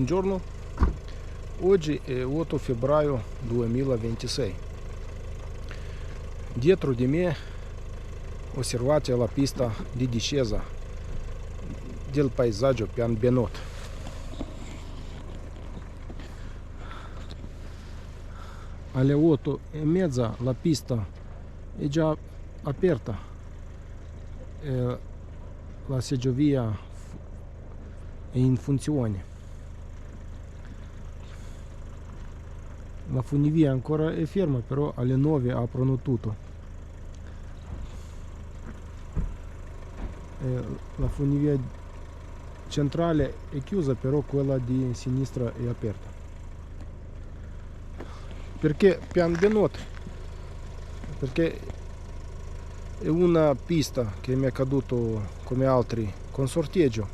Buongiorno, oggi è 8 febbraio 2026. Dietro di me osservate la pista di discesa del paesaggio Pian Benot. Alle 8:30 la pista è già aperta e la seggiovia è in funzione. La funivia ancora è ferma, però alle 9 aprono tutto. La funivia centrale è chiusa, però quella di sinistra è aperta. Perché Pian Benot? Perché è una pista che mi è caduto come altri con sorteggio.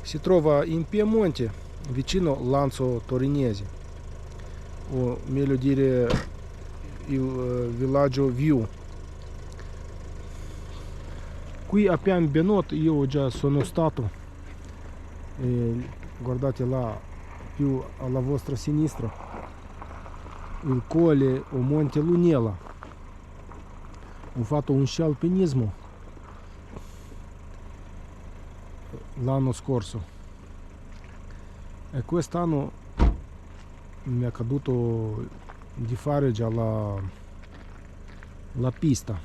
Si trova in Piemonte, vicino Lanzo Torinese, o meglio dire il villaggio View. Qui a Pian Benot io già sono stato, guardate là più alla vostra sinistra il colle o Monte Lunella. Ho fatto un sci alpinismo l'anno scorso e quest'anno mi è caduto di fare già la pista.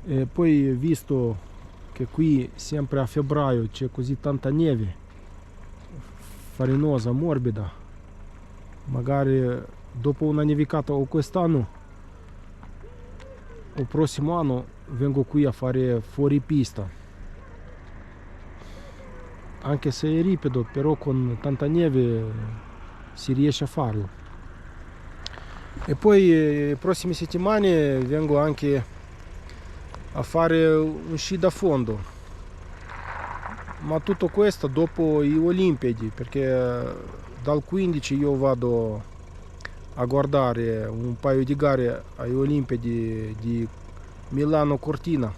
E poi visto che qui sempre a febbraio c'è così tanta neve farinosa, morbida, magari dopo una nevicata o quest'anno o prossimo anno vengo qui a fare fuori pista, anche se è ripido, però con tanta neve si riesce a farlo. E poi le prossime settimane vengo anche a fare un sci da fondo, ma tutto questo dopo le Olimpiadi, perché dal 15 io vado a guardare un paio di gare alle Olimpiadi di Milano Cortina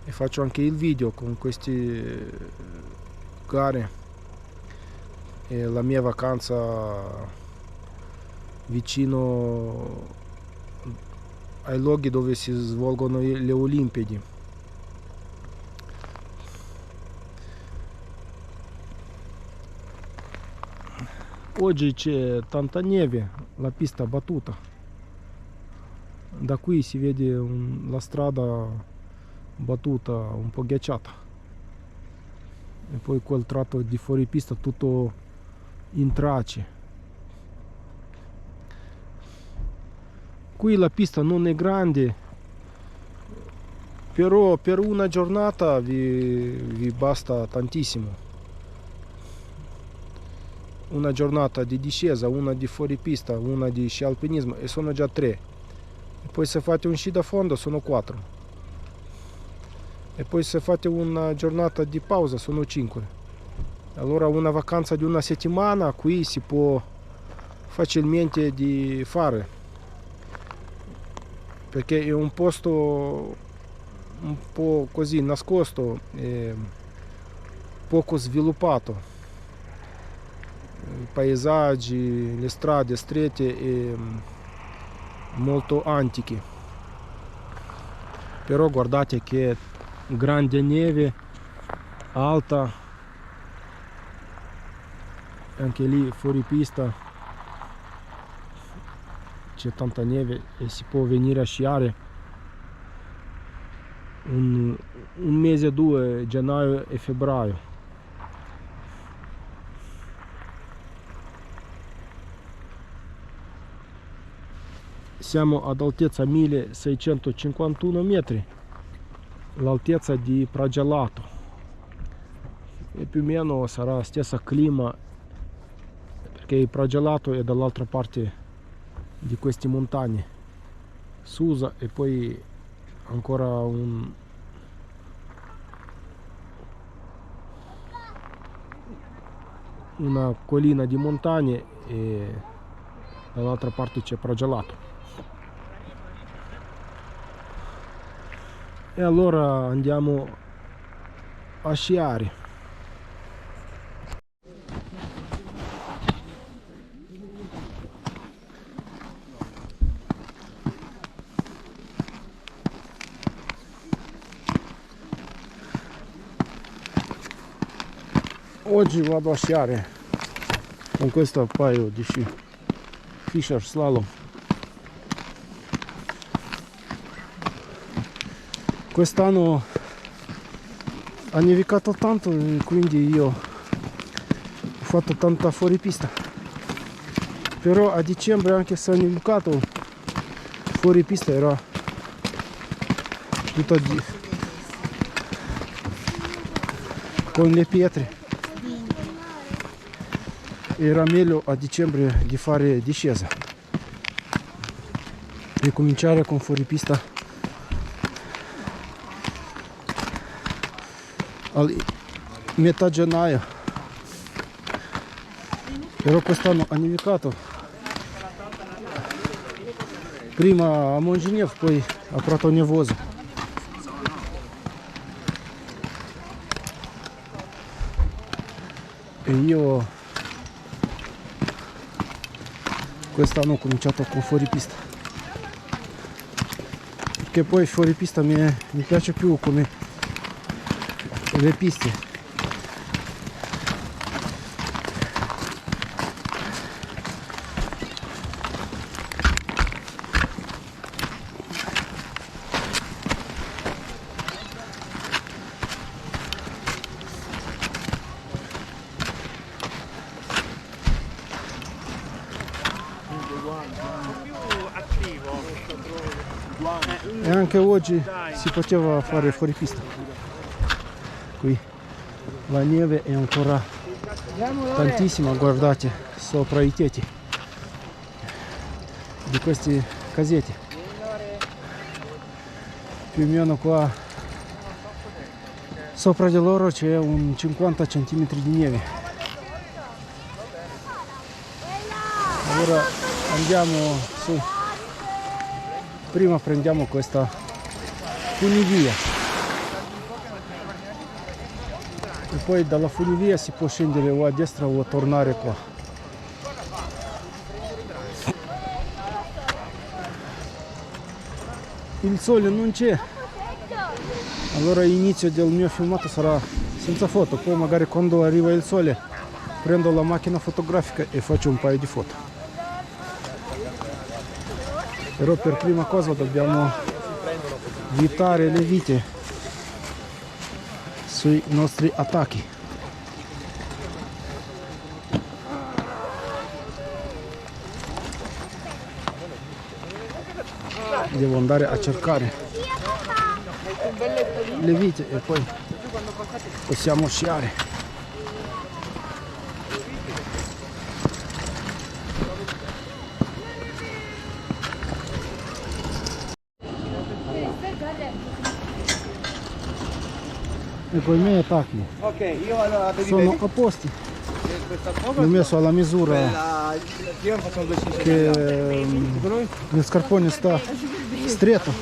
e faccio anche il video con queste gare e la mia vacanza vicino ai luoghi dove si svolgono le Olimpiadi. Oggi c'è tanta neve, la pista battuta. Da qui si vede la strada battuta, un po' ghiacciata. E poi quel tratto di fuori pista tutto in tracce. Qui la pista non è grande, però per una giornata vi basta tantissimo. Una giornata di discesa, una di fuori pista, una di sci alpinismo e sono già 3. E poi se fate un sci da fondo sono 4. E poi se fate una giornata di pausa sono 5. Allora una vacanza di una settimana qui si può facilmente di fare, perché è un posto un po' così nascosto e poco sviluppato. I paesaggi, le strade strette e molto antiche, però guardate che grande neve alta, anche lì fuori pista c'è tanta neve e si può venire a sciare un mese o due, gennaio e febbraio. Siamo ad altezza 1651 metri, l'altezza di Pragelato, e più o meno sarà stessa clima, perché il Pragelato è dall'altra parte di queste montagne, Susa, e poi ancora una collina di montagne e dall'altra parte c'è Pragelato. E allora andiamo a sciare. Oggi vado a sciare con questo paio di sci Fisher Slalom. Quest'anno ha nevicato tanto e quindi io ho fatto tanta fuoripista, però a dicembre, anche se ha nevicato, fuoripista era tutta con le pietre. Era meglio a dicembre di fare discesa e cominciare con fuoripista a metà gennaio. Però quest'anno ha nevicato, prima a Monginev, poi a Prato Nevoso. E io quest'anno ho cominciato con fuoripista, perché poi fuoripista mi piace più come le piste. E anche oggi si poteva fare fuoripista. Qui la neve è ancora tantissima, guardate sopra i tetti di questi casetti. Più o meno qua sopra di loro c'è un 50 cm di neve. Allora andiamo su. Prima prendiamo questa funivia e poi dalla funivia si può scendere o a destra o a tornare qua. Il sole non c'è, allora l'inizio del mio filmato sarà senza foto, poi magari quando arriva il sole prendo la macchina fotografica e faccio un paio di foto. Però per prima cosa dobbiamo evitare le vite sui nostri attacchi. Devo andare a cercare le vite e poi possiamo sciare. Ecco i miei attacchi, sono a posti, l'ho messo alla misura che il scarpone sta stretto.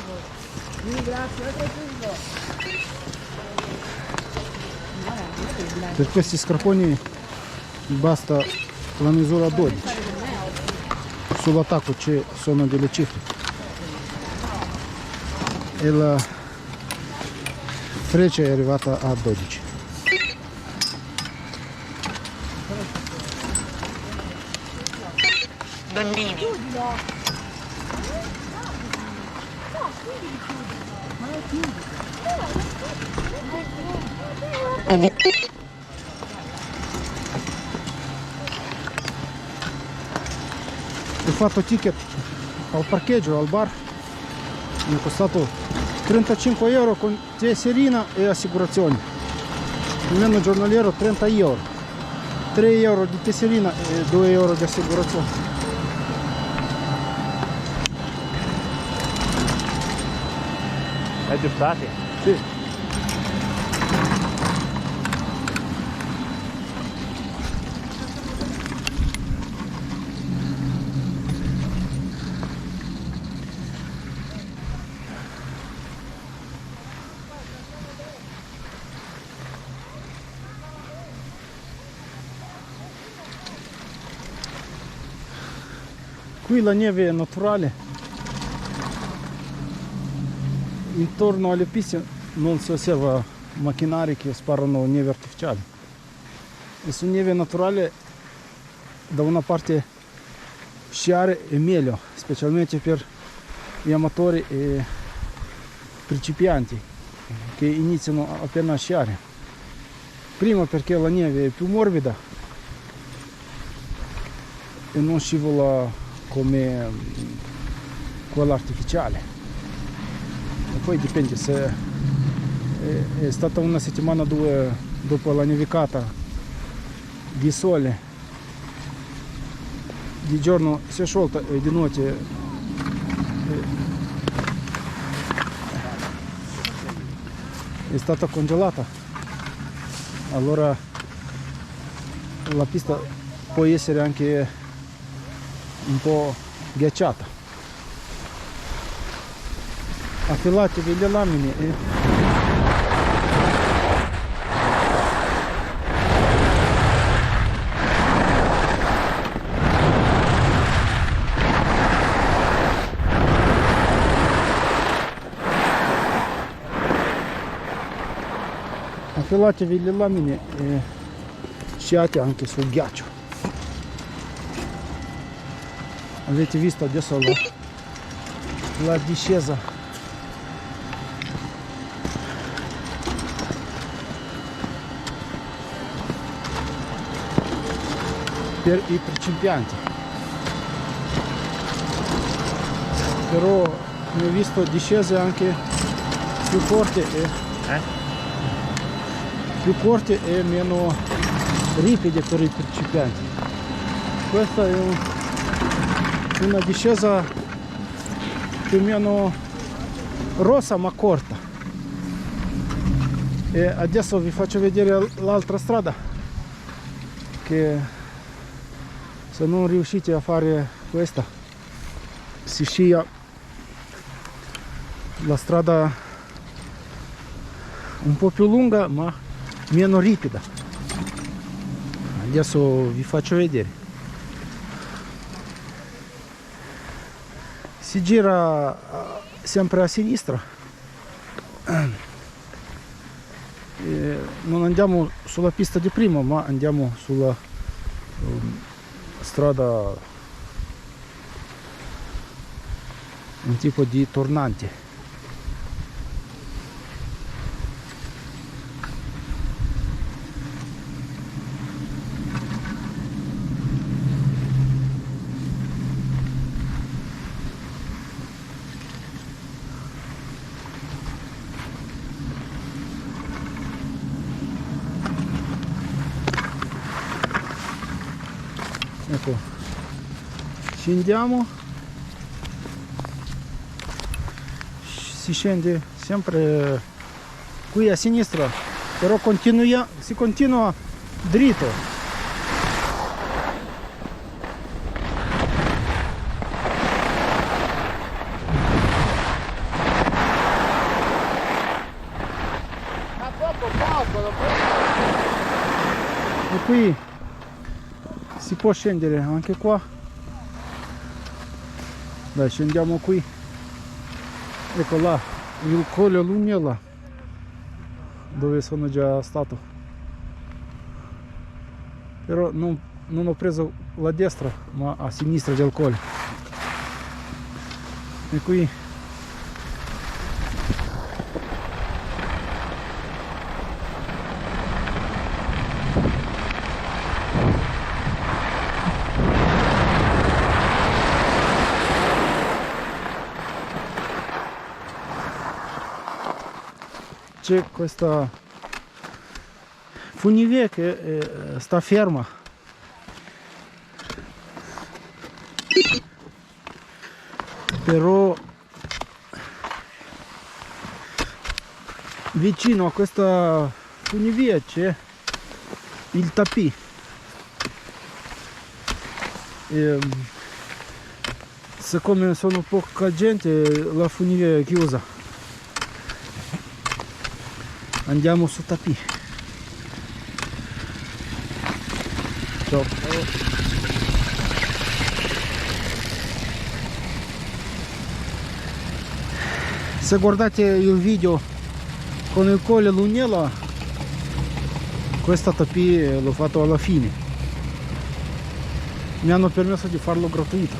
Per questi scarponi basta la misura 12, sull'attacco ci sono delle cifre e la freccia è arrivata a 12. Donnini. Ho fatto ticket al parcheggio, al bar, mi è costato 35 euro con tesserina e assicurazione, almeno giornaliero 30 euro, 3 euro di tesserina e 2 euro di assicurazione. È aggiustati? Sì. Qui la neve è naturale, intorno alle piste non si osserva macchinari che sparano neve artificiali. e su neve naturale da una parte sciare è meglio, specialmente per gli amatori e principianti che iniziano appena a sciare. Prima perché la neve è più morbida e non scivola come quella artificiale. E poi dipende se è stata una settimana o due dopo la nevicata di sole, di giorno si è sciolta e di notte è stata congelata, allora la pista può essere anche un po' ghiacciata. Affilatevi le lamine e affilatevi le lamine e sciate anche sul ghiaccio. Avete visto adesso la discesa per i principianti, però ne ho visto discese anche più corte e meno ripide per i principianti. Questa è una discesa più o meno rossa ma corta. E adesso vi faccio vedere l'altra strada, che se non riuscite a fare questa si scia la strada un po' più lunga ma meno ripida. Adesso vi faccio vedere. Si gira sempre a sinistra e non andiamo sulla pista di prima ma andiamo sulla strada, un tipo di tornante. Ecco, scendiamo, si scende sempre qui a sinistra, però si continua dritto. E qui si può scendere anche qua. Dai, scendiamo qui. Ecco là il Colle Lunella, dove sono già stato, però non ho preso la destra ma a sinistra del colle. E qui c'è questa funivia che sta ferma, però vicino a questa funivia c'è il tapis. Siccome sono poca gente la funivia è chiusa. Andiamo su tapis. Ciao. Se guardate il video con il Colle Lunella, questa tapì l'ho fatto alla fine, mi hanno permesso di farlo gratuito.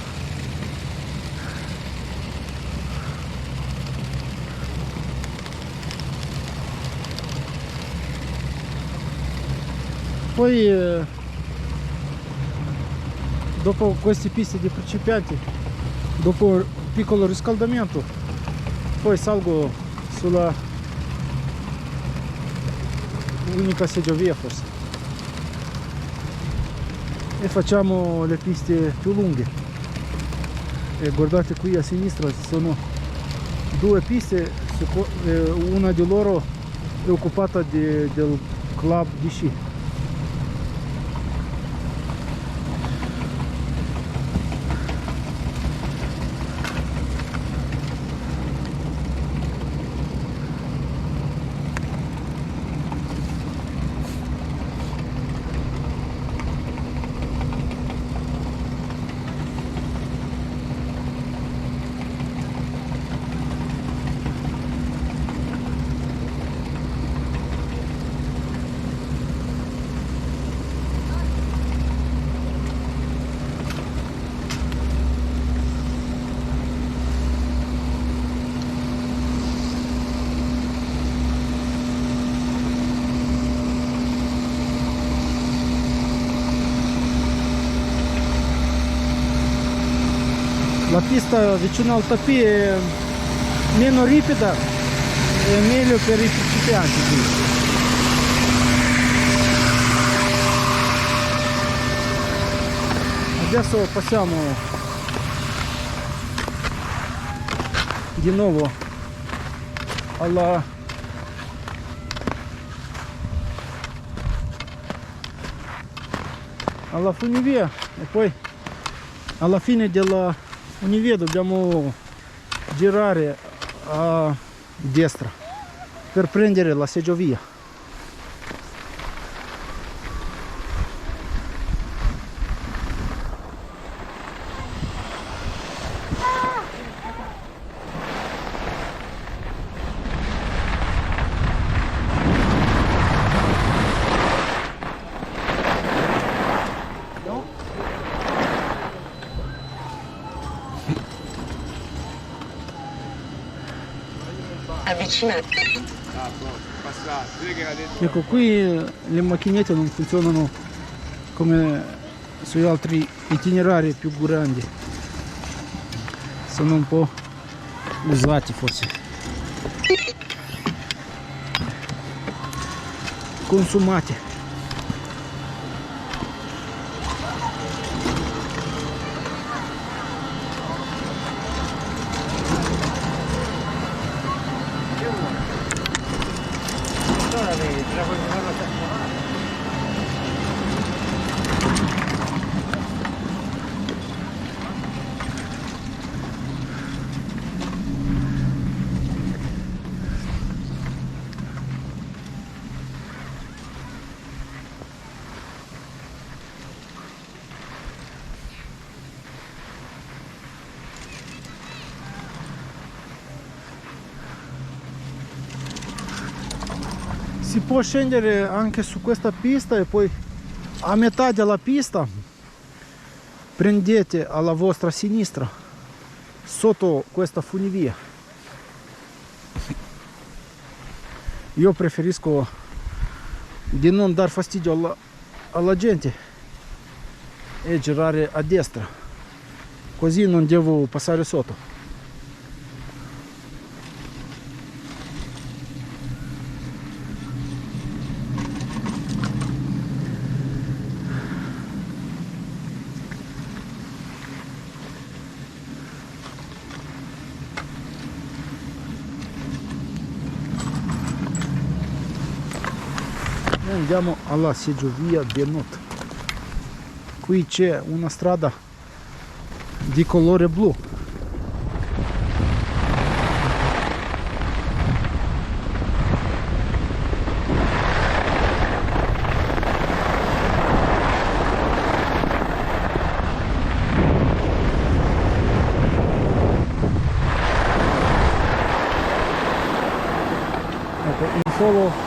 Poi dopo queste piste di principianti, dopo un piccolo riscaldamento, poi salgo sulla unica seggiovia forse e facciamo le piste più lunghe. E guardate qui a sinistra ci sono due piste, una di loro è occupata del club di sci. La pista vicino al tapis è meno ripida e meglio per i principianti qui. Adesso passiamo di nuovo alla funivia e poi alla fine della funivia dobbiamo girare a destra per prendere la seggiovia. Avvicinati. Ecco, qui le macchinette non funzionano come sugli altri itinerari più grandi, sono un po' usati forse, consumati. Si può scendere anche su questa pista e poi a metà della pista prendete alla vostra sinistra sotto questa funivia. Io preferisco di non dar fastidio alla gente e girare a destra, così non devo passare sotto. E andiamo alla seggiovia Benot. Qui c'è una strada di colore blu. Ecco,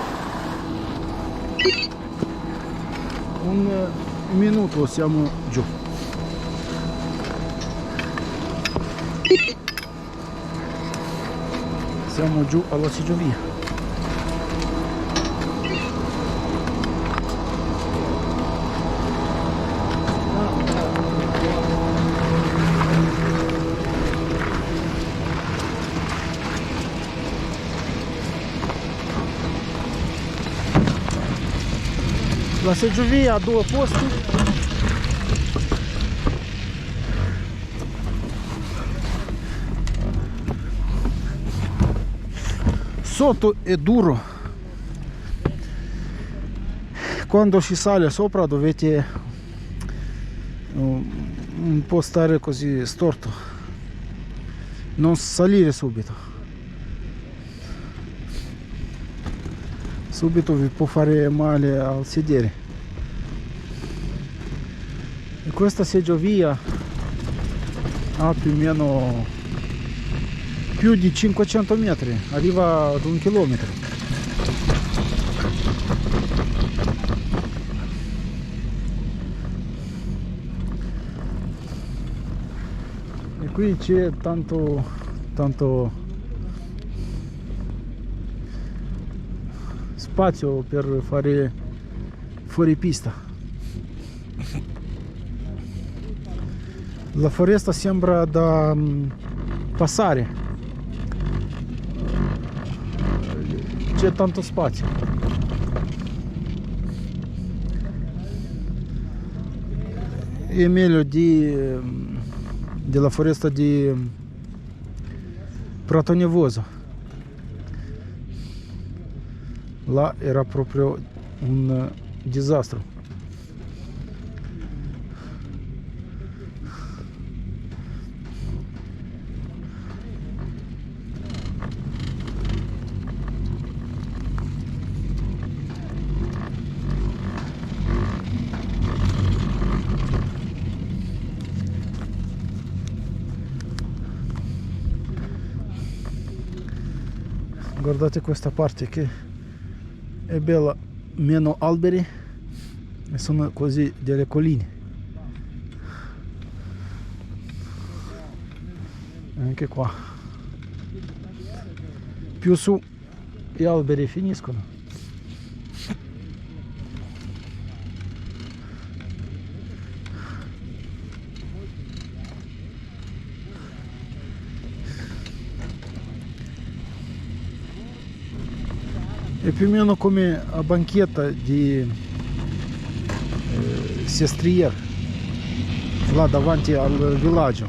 minuto siamo giù. Siamo giù alla seggiovia. La seggiovia ha due posti. Sotto è duro. Quando si sale sopra dovete un po' stare così storto, non salire subito. Subito vi può fare male al sedere. E questa seggiovia ha più o meno più di 500 metri, arriva ad 1 chilometro. E qui c'è tanto spazio per fare fuori pista. La foresta sembra da passare. C'è tanto spazio. È meglio della foresta di Prato Nevoso. Là era proprio un disastro. Guardate questa parte che è bella, meno alberi e sono così delle colline. Anche qua più su gli alberi finiscono. È più o meno come a banchetta di Sestriere, là davanti al villaggio.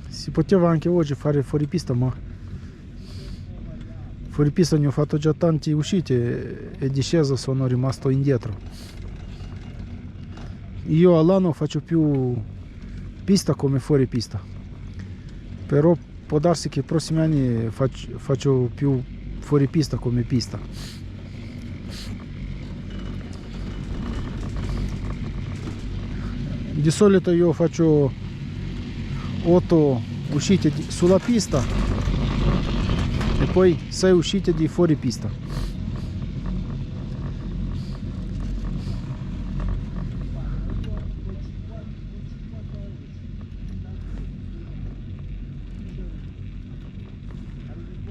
Si poteva anche oggi fare fuori pista, ma fuori pista ne ho fatto già tante uscite e discesa sono rimasto indietro. Io all'anno faccio più pista come fuori pista, però può darsi che i prossimi anni faccio più fuori pista come pista. Di solito io faccio 8 uscite sulla pista e poi 6 uscite di fuori pista.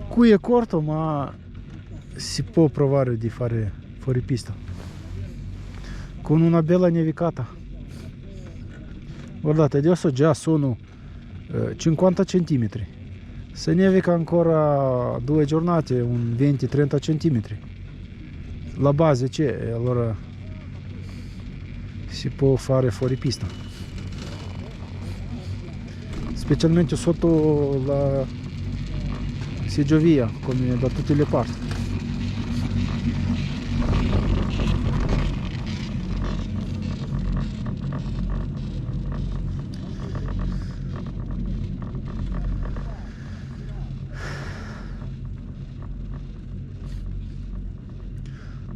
Qui è corto, ma si può provare di fare fuori pista con una bella nevicata. Guardate, adesso già sono 50 cm. Se nevica ancora 2 giornate, un 20-30 cm. La base c'è e allora si può fare fuori pista, specialmente sotto la seggiovia, come da tutte le parti.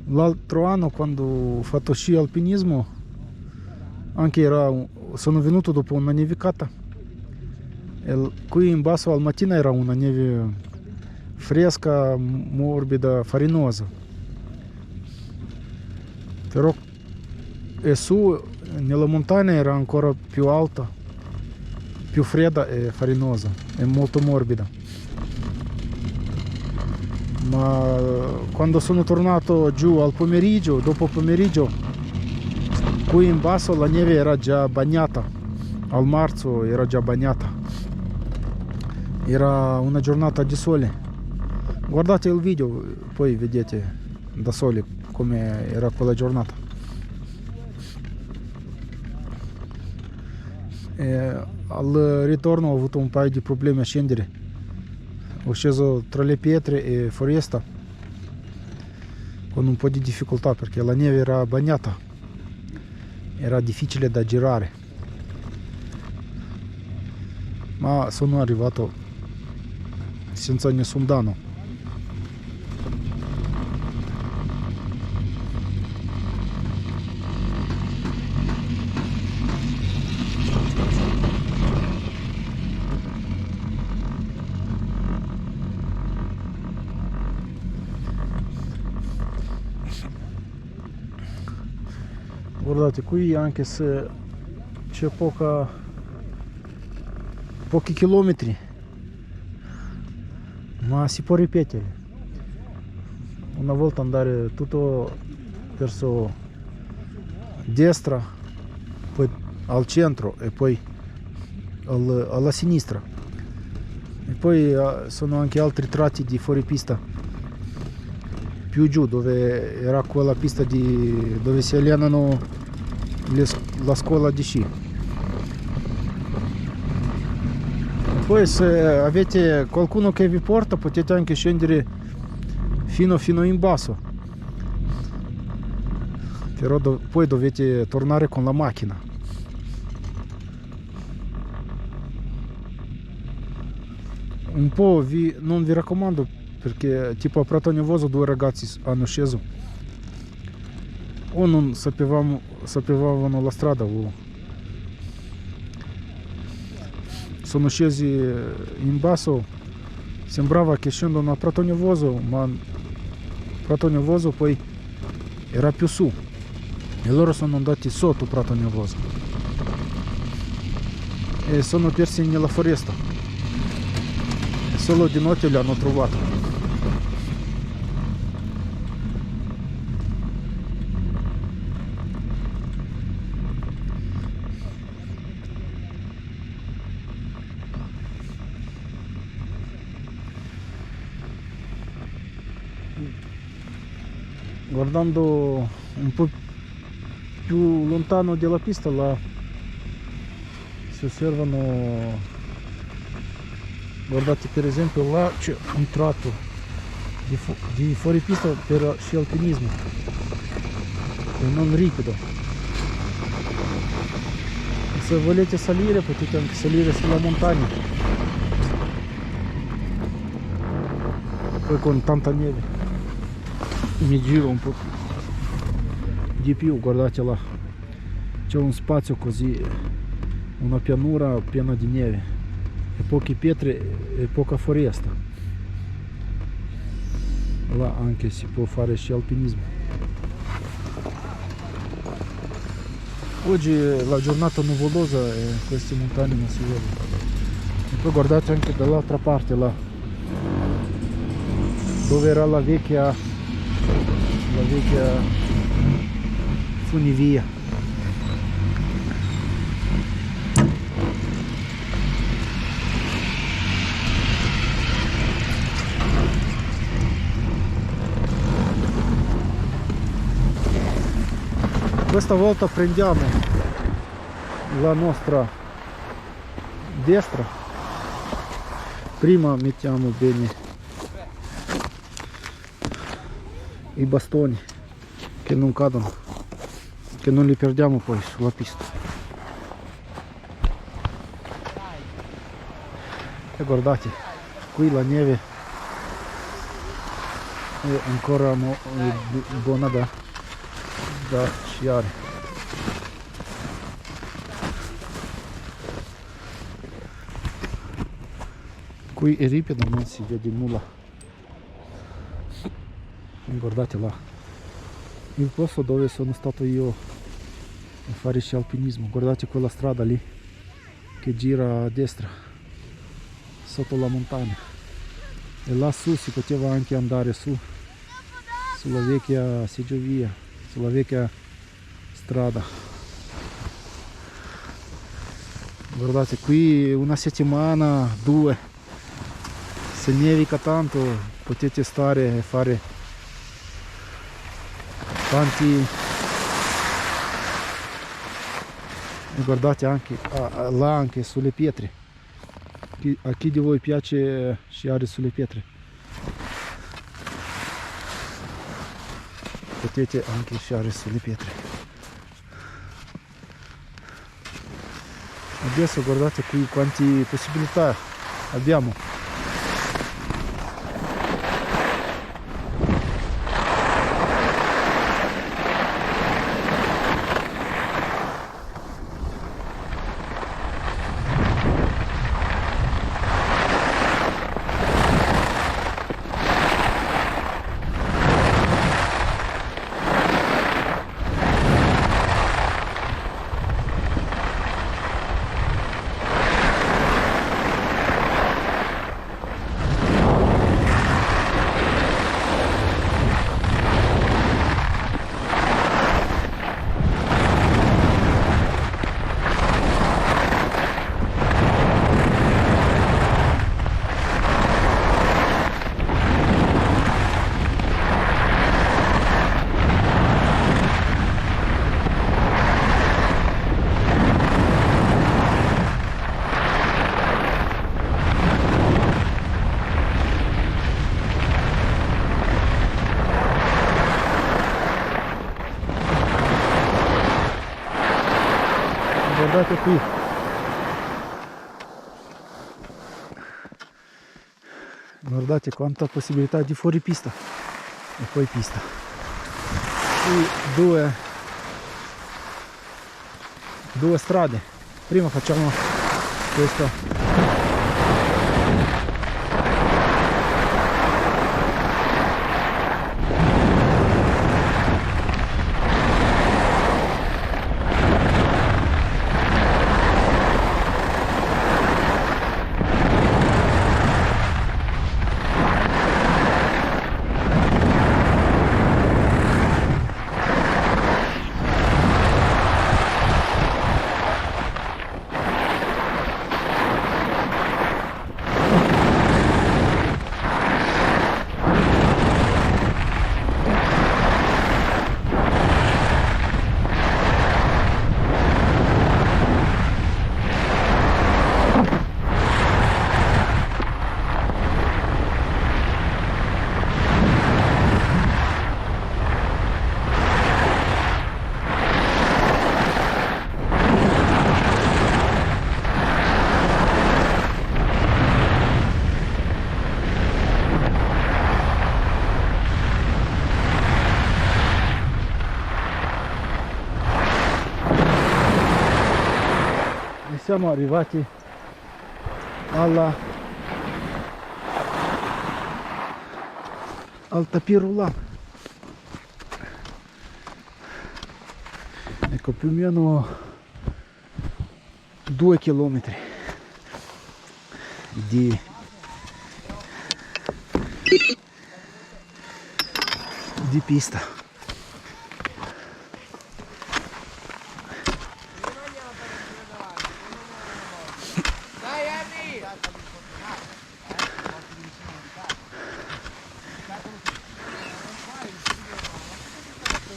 L'altro anno, quando ho fatto sci alpinismo, anche sono venuto dopo una nevicata Qui in basso al mattino era una neve fresca, morbida, farinosa. Però e su nella montagna era ancora più alta, più fredda e farinosa e molto morbida. Ma quando sono tornato giù al pomeriggio, dopo pomeriggio, qui in basso la neve era già bagnata, al marzo era già bagnata. Era una giornata di sole. Guardate il video, poi vedete da soli come era quella giornata. Al ritorno ho avuto un paio di problemi a scendere. Ho sceso tra le pietre e foresta con un po' di difficoltà perché la neve era bagnata, era difficile da girare, ma sono arrivato senza nessun danno. Guardate, qui anche se c'è pochi chilometri, ma si può ripetere. Una volta andare tutto verso destra, poi al centro e poi alla sinistra. E poi sono anche altri tratti di fuoripista più giù, dove era quella pista dove si allenano la scuola di sci. Poi se avete qualcuno che vi porta potete anche scendere fino in basso, però poi dovete tornare con la macchina. Un po' non vi raccomando, perché tipo a Prato Nevoso 2 ragazzi hanno sceso o non sapevano la strada o sono scesi in basso. Sembrava che scendono a Prato Nevoso, ma Prato Nevoso poi era più su e loro sono andati sotto Prato Nevoso e sono persi nella foresta e solo di notte li hanno trovato. Guardando un po' più lontano dalla pista, là si osservano, guardate per esempio là c'è un tratto di fuoripista per sci alpinismo e non ripido. Se volete salire potete anche salire sulla montagna, poi con tanta neve. Mi giro un po' di più, guardate là, c'è un spazio così, una pianura piena di neve e poche pietre e poca foresta. Là anche si può fare sci alpinismo. Oggi la giornata nuvolosa e queste montagne non si vedono. E poi guardate anche dall'altra parte là, dove era la vecchia funivia. Questa volta prendiamo la nostra destra, prima mettiamo bene i bastoni che non cadono, che non li perdiamo poi sulla pista. E guardate, qui la neve è ancora buona da sciare. Qui è ripido, non si vede nulla. Guardate là, il posto dove sono stato io a fare sci alpinismo. Guardate quella strada lì che gira a destra sotto la montagna, e lassù si poteva anche andare su sulla vecchia seggiovia, sulla vecchia strada. Guardate, qui una settimana, 2, se nevica tanto potete stare e fare tanti. E guardate anche là, anche sulle pietre. A chi di voi piace sciare sulle pietre, potete anche sciare sulle pietre. Adesso guardate qui quante possibilità abbiamo. Guardate qui, guardate quanta possibilità di fuori pista e poi pista. Qui due strade. Prima facciamo questa. Siamo arrivati al tapis roulant. Ecco, più o meno 2 chilometri di pista.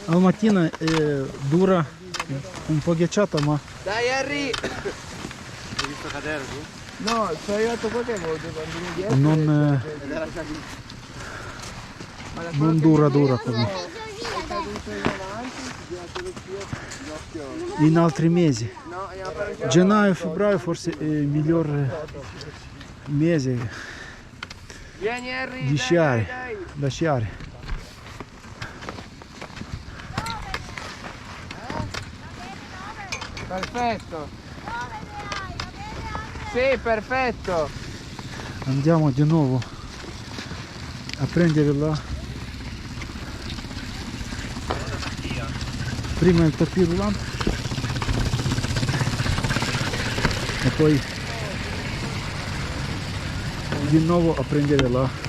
Al mattino è dura, un po' ghiacciata, ma... Dai Harry! Hai visto cadere tu? No, sono arrivato qua che avevo dei bambini dietro. non, ed era salito. Ma da non dura come è caduto in avanti, si è girato lo schio, in altri mesi. no, andiamo a fare Gennaio, febbraio forse è il miglior mese Vieni Harry, di dai, sciare, dai. da sciare. Perfetto. Sì, perfetto. andiamo di nuovo a prendere la prima il tapis roulant e poi di nuovo a prendere la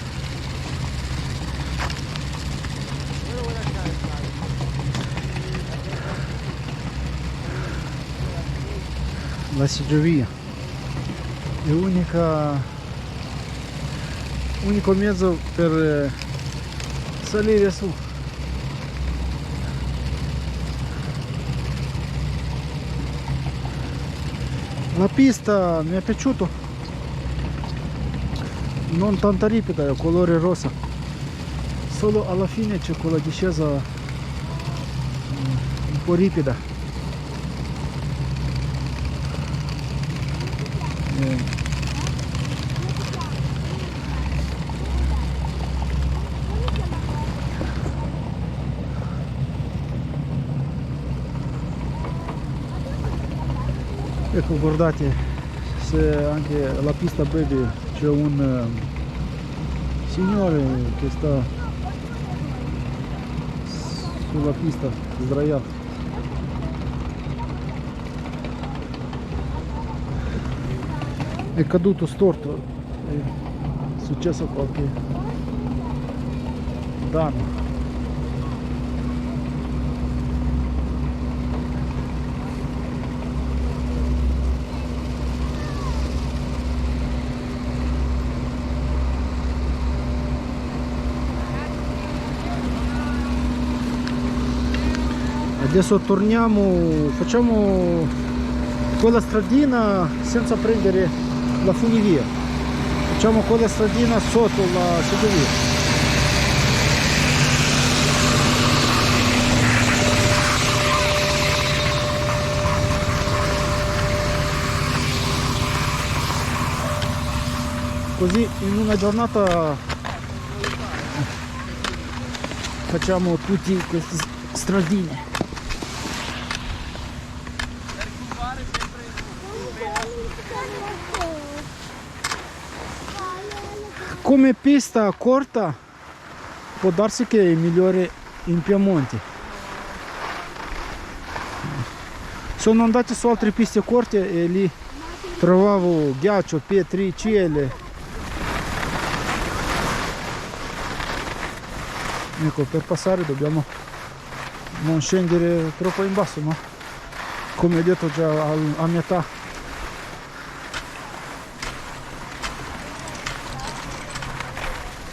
seggiovia. È unico mezzo per salire su. La pista mi è piaciuto, non tanta ripida, è colore rosa, solo alla fine c'è quella discesa un po' ripida. Ecco, guardate, se anche la pista breve c'è un signore che sta sulla pista sdraiato. È caduto storto, è successo qualche danno. Adesso torniamo, facciamo quella stradina senza prendere la funivia, facciamo quella stradina sotto la seggiovia. Così in una giornata facciamo tutti questi stradine. Come pista corta può darsi che è migliore in Piemonte. Sono andato su altre piste corte e lì trovavo ghiaccio, pietre, ciele. Ecco, per passare dobbiamo non scendere troppo in basso, ma come ho detto già a metà.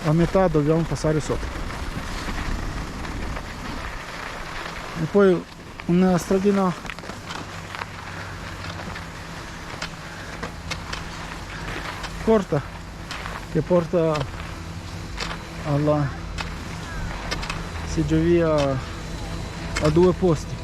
A metà dobbiamo passare sotto. E poi una stradina corta che porta alla seggiovia a due posti.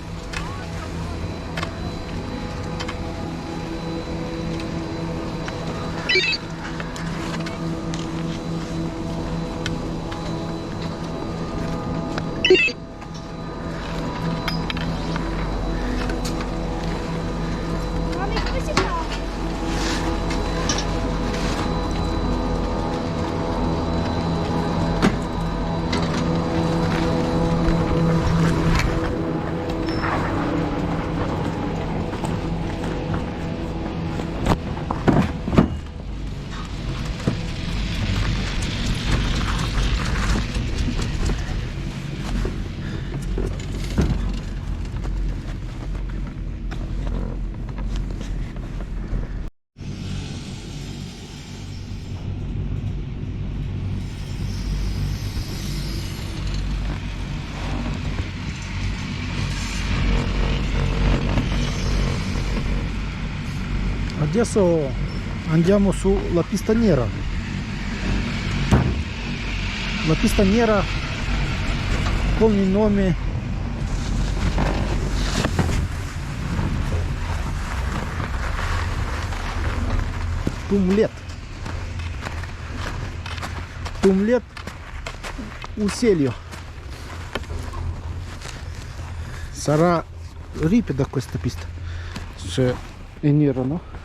Adesso andiamo sulla pista nera. La pista nera con il nome Tumlet. Tumlet Uselio. Sarà ripida questa pista, se è nera, no?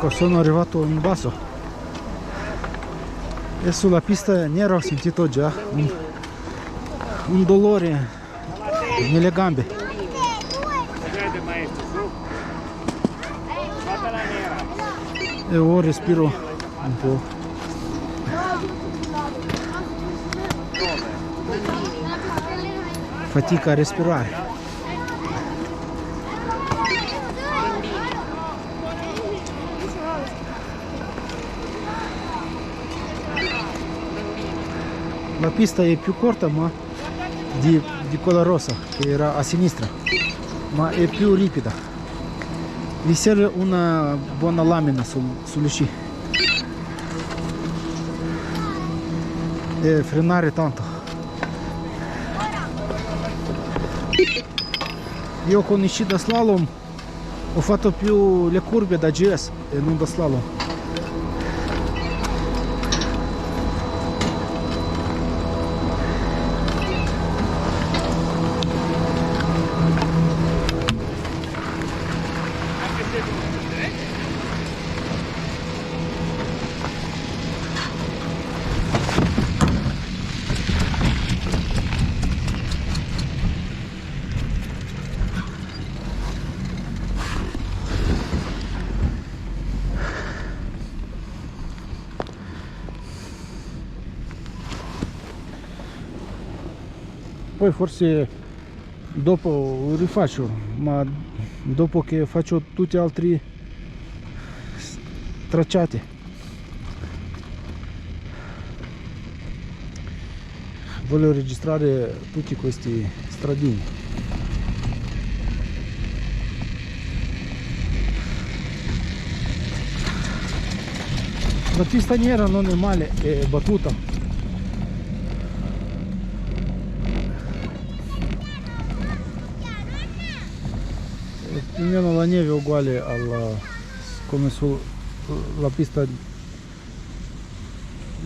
Ecco, sono arrivato in basso e sulla pista nera ho sentito già un dolore nelle gambe Vedete maestro, su. Fatela nera. e ora respiro un po'. Fatica a respirare. La pista è più corta ma di quella rossa che era a sinistra, ma è più ripida. Vi serve una buona lamina sulle sci e frenare tanto. Io con i sci da slalom ho fatto più le curve da GS e non da slalom. Poi forse dopo rifaccio, ma dopo che faccio tutti gli altri tracciati. Voglio registrare tutti questi stradini. La pista nera non è male, è battuta. Più o meno la neve è uguale come sulla pista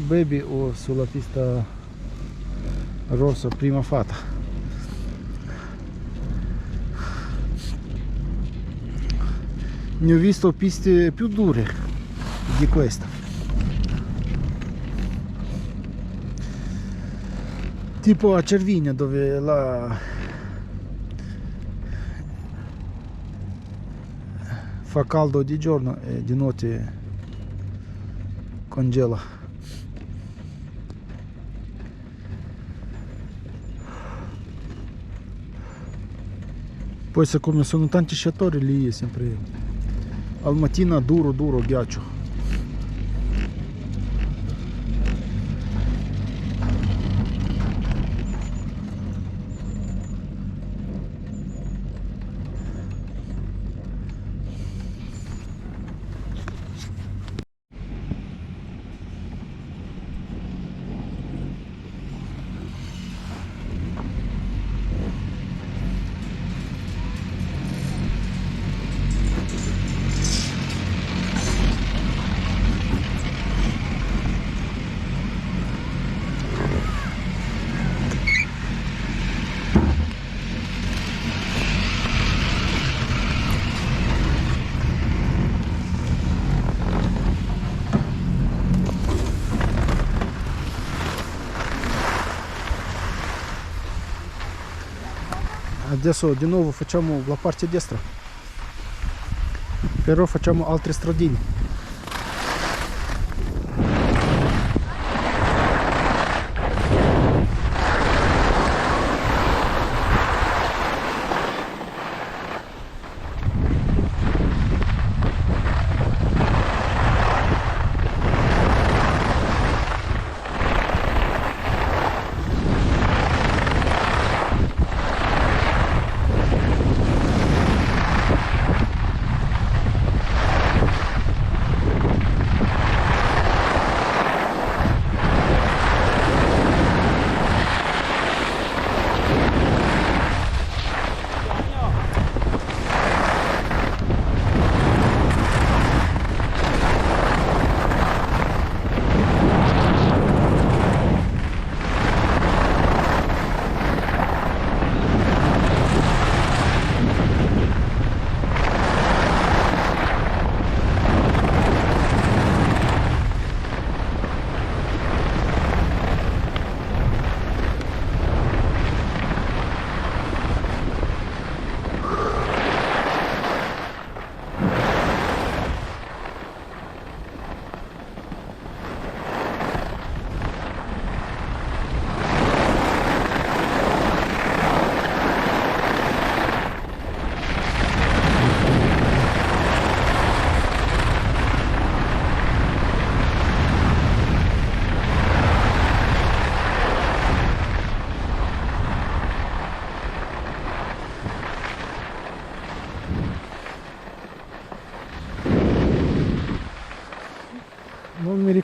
baby o sulla pista rossa prima fatta. Ne ho visto piste più dure di questa, tipo a Cervinia, dove fa caldo di giorno e di notte congela. Poi siccome sono tanti sciatori lì è sempre al mattino duro ghiaccio. Adesso di nuovo facciamo la parte destra, però facciamo altri stradini.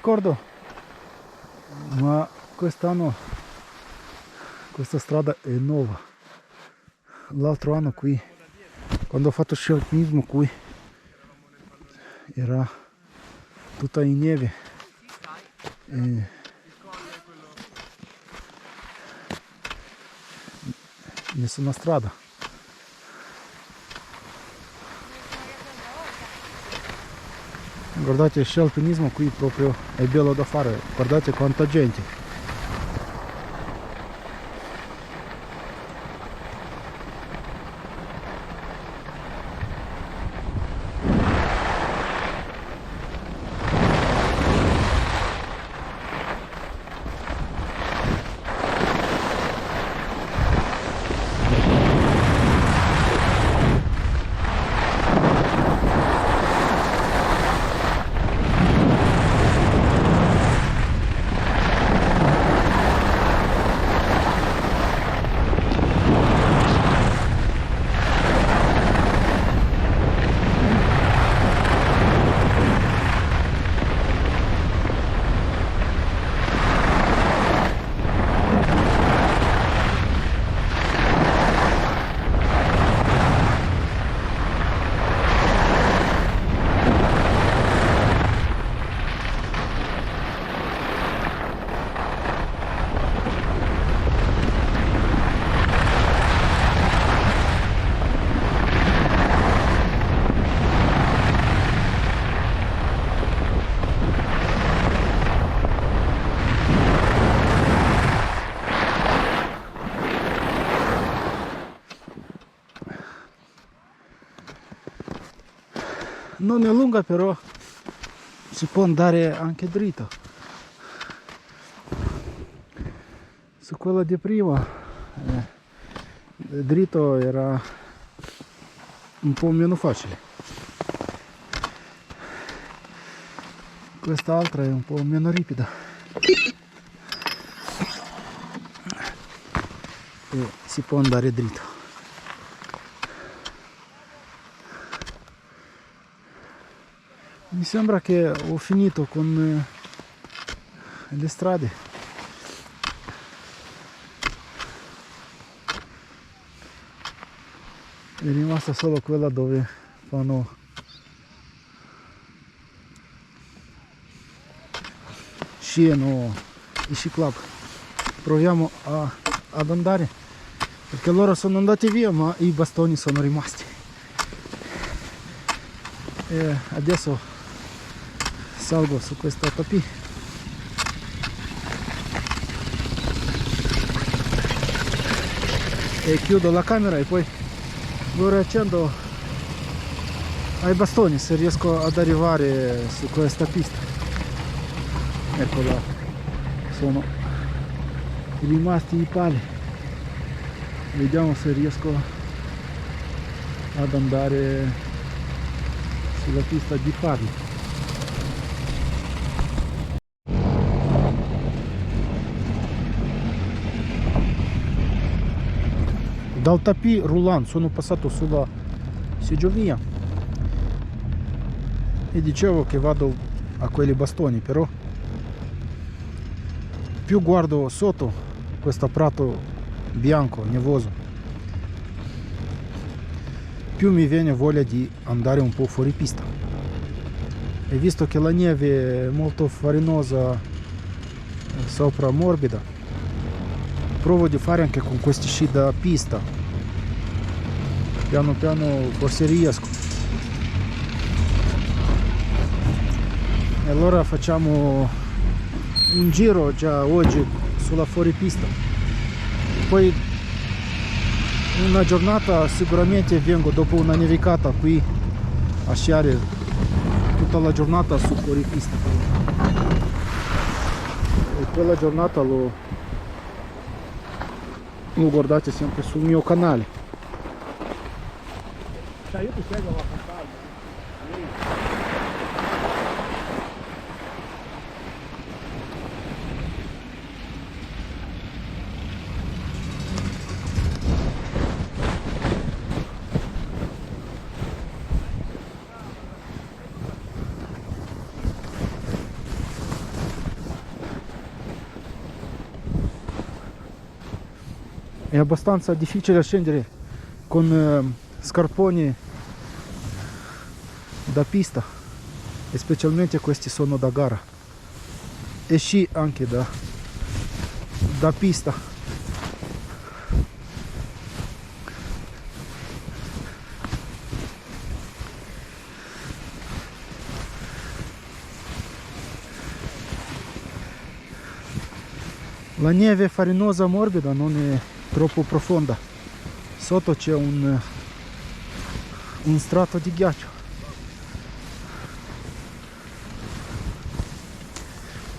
ricordo, ma quest'anno questa strada è nuova. L'altro anno qui, quando ho fatto sci alpinismo qui, era tutta in neve e nessuna strada. Guardate, sci alpinismo qui proprio è bello da fare, guardate quanta gente. Non è lunga, però si può andare anche dritto. Su quella di prima dritto era un po' meno facile. Quest'altra è un po' meno ripida e si può andare dritto. Mi sembra che ho finito con le strade. È rimasta solo quella dove fanno sciano i sci club. Proviamo ad andare, perché loro sono andati via ma i bastoni sono rimasti. E adesso salgo su questa tapis e chiudo la camera e poi lo riaccendo ai bastoni se riesco ad arrivare su questa pista. Ecco là, sono rimasti i pali. Vediamo se riesco ad andare sulla pista di Farli. Dal tapis roulant sono passato sulla seggiovia e dicevo che vado a quelli bastoni, però più guardo sotto questo prato bianco, nevoso, più mi viene voglia di andare un po' fuori pista. E visto che la neve è molto farinosa sopra morbida, provo di fare anche con questi sci da pista. Piano piano forse riesco. E allora facciamo un giro già oggi sulla fuoripista. Poi una giornata sicuramente vengo dopo una nevicata qui a sciare tutta la giornata su fuoripista. E quella giornata lo guardate sempre sul mio canale. Cioè io ti spiego la battaglia. è abbastanza difficile scendere con scarponi da pista, e specialmente questi sono da gara, e sci anche da pista. La neve farinosa morbida non è troppo profonda, sotto c'è un strato di ghiaccio.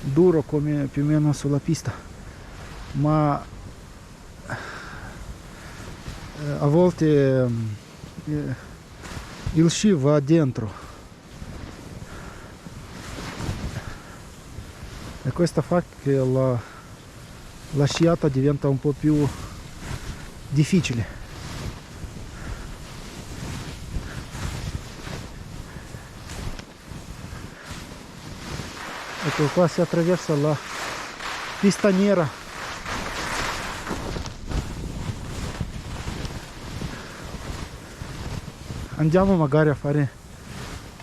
Duro come più o meno sulla pista, ma a volte il sci va dentro e questo fa che la sciata diventa un po' più difficile. Ecco qua si attraversa la pista nera. Andiamo magari a fare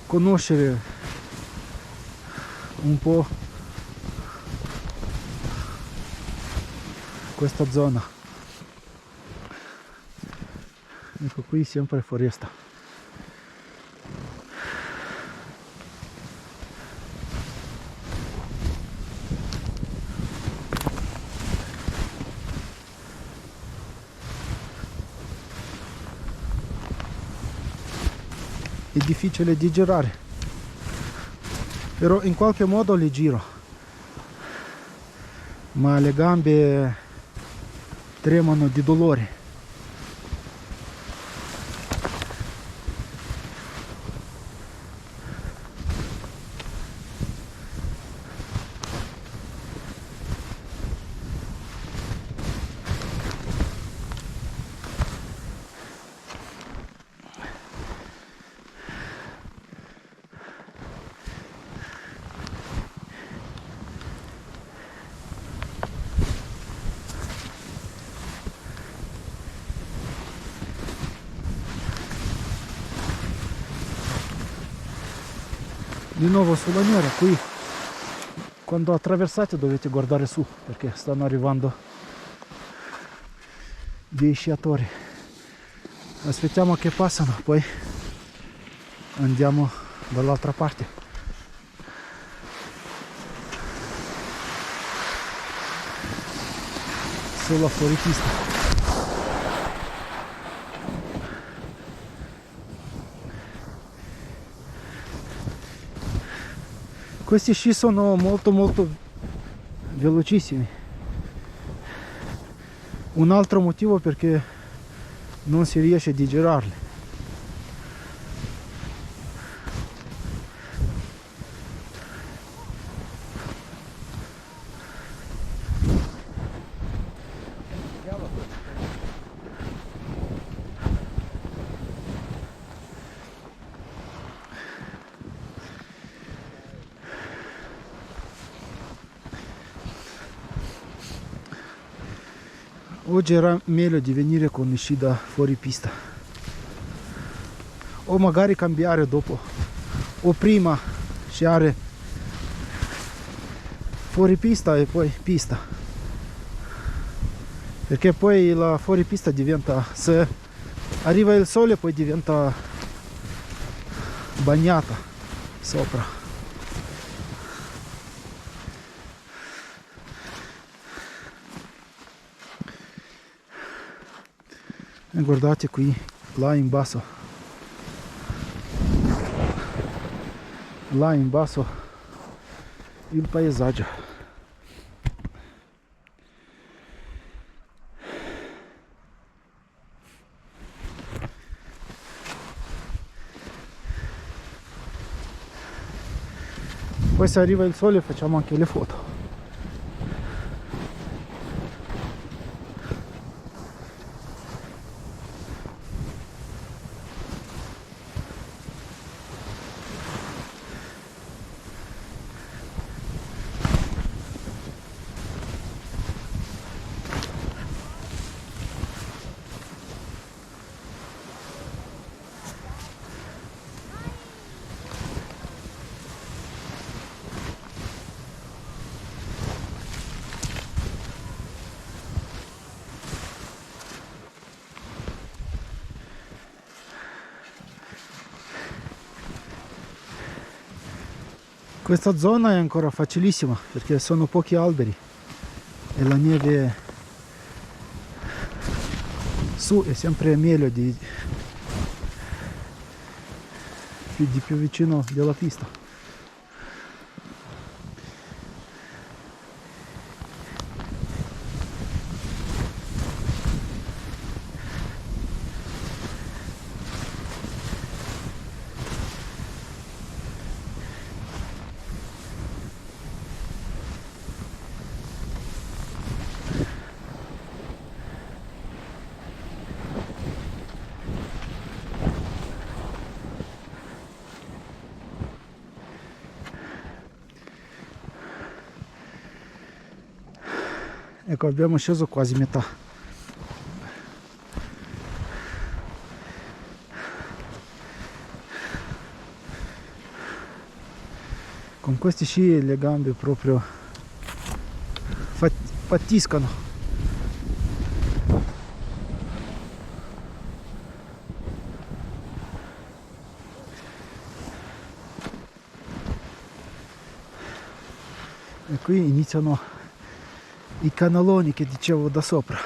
conoscere un po' questa zona. Ecco qui sempre foresta. È difficile di girare, però in qualche modo li giro, ma le gambe tremano di dolore. Di nuovo sulla nera, qui quando attraversate dovete guardare su perché stanno arrivando dei sciatori. Aspettiamo che passano, poi andiamo dall'altra parte. Solo fuori pista. Questi sci sono molto velocissimi. Un altro motivo perché non si riesce a girarli. Oggi era meglio di venire con gli sci da fuori pista, o magari cambiare dopo, o prima sciare fuori pista e poi pista, perché poi la fuori pista diventa, se arriva il sole poi diventa bagnata sopra. E guardate qui, là in basso il paesaggio. Poi se arriva il sole facciamo anche le foto. Questa zona è ancora facilissima perché sono pochi alberi e la neve su è sempre meglio di più vicino della pista. Ecco, abbiamo sceso quasi metà. Con questi sci le gambe proprio fatiscano. E qui iniziano i canaloni che dicevo da sopra.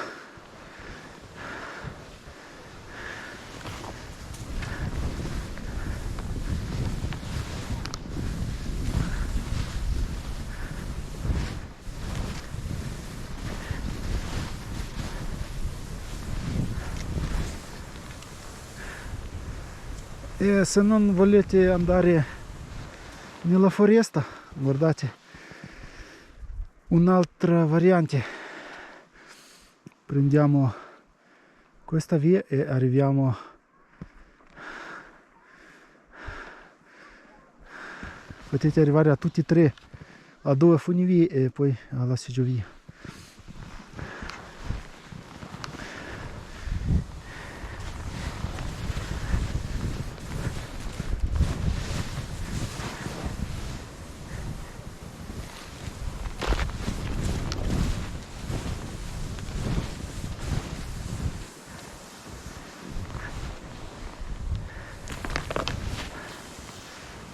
E se non volete andare nella foresta, guardate un'altra variante. Prendiamo questa via e arriviamo potete arrivare a tutti e tre, a due funivie e poi alla seggiovia.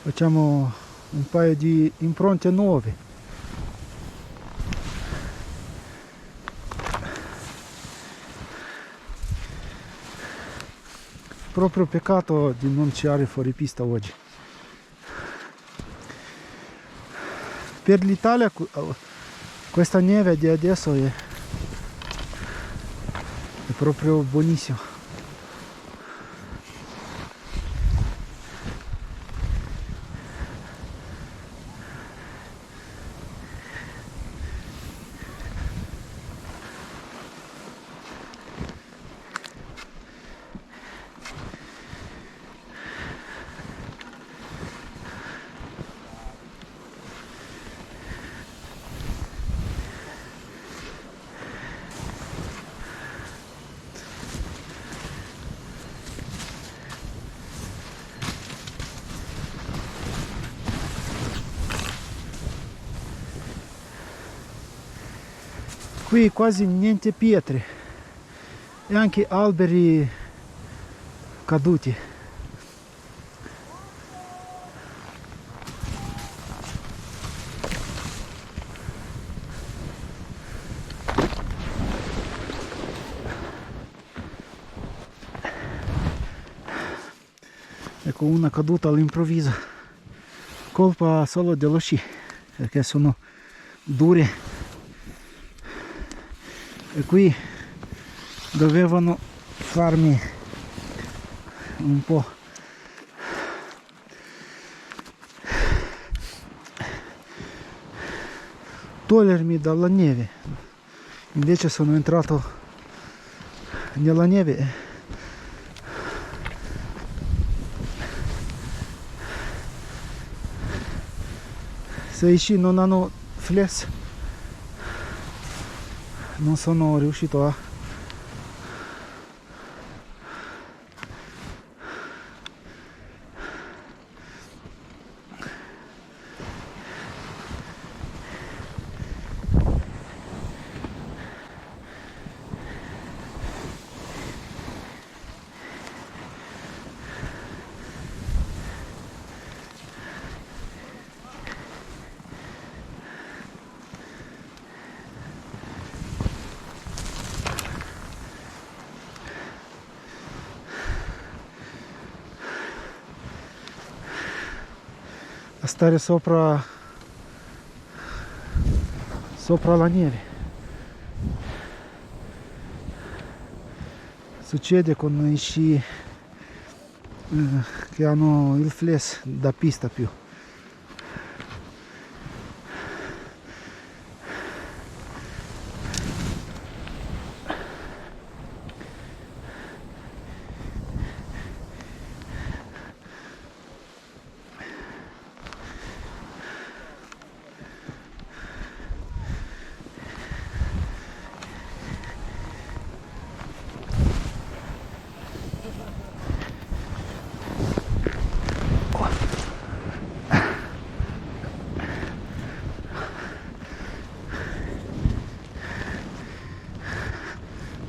Facciamo un paio di impronte nuove. Proprio peccato di non girare fuori pista oggi. Per l'Italia questa neve di adesso è proprio buonissima. Qui quasi niente pietre e anche alberi caduti. Ecco una caduta all'improvviso, colpa solo dello sci perché sono dure. E qui dovevano farmi un po' togliermi dalla neve, invece sono entrato nella neve. Se i sci non hanno flex non sono riuscito a stare sopra la neve. Succede con i sci che hanno il flex da pista più.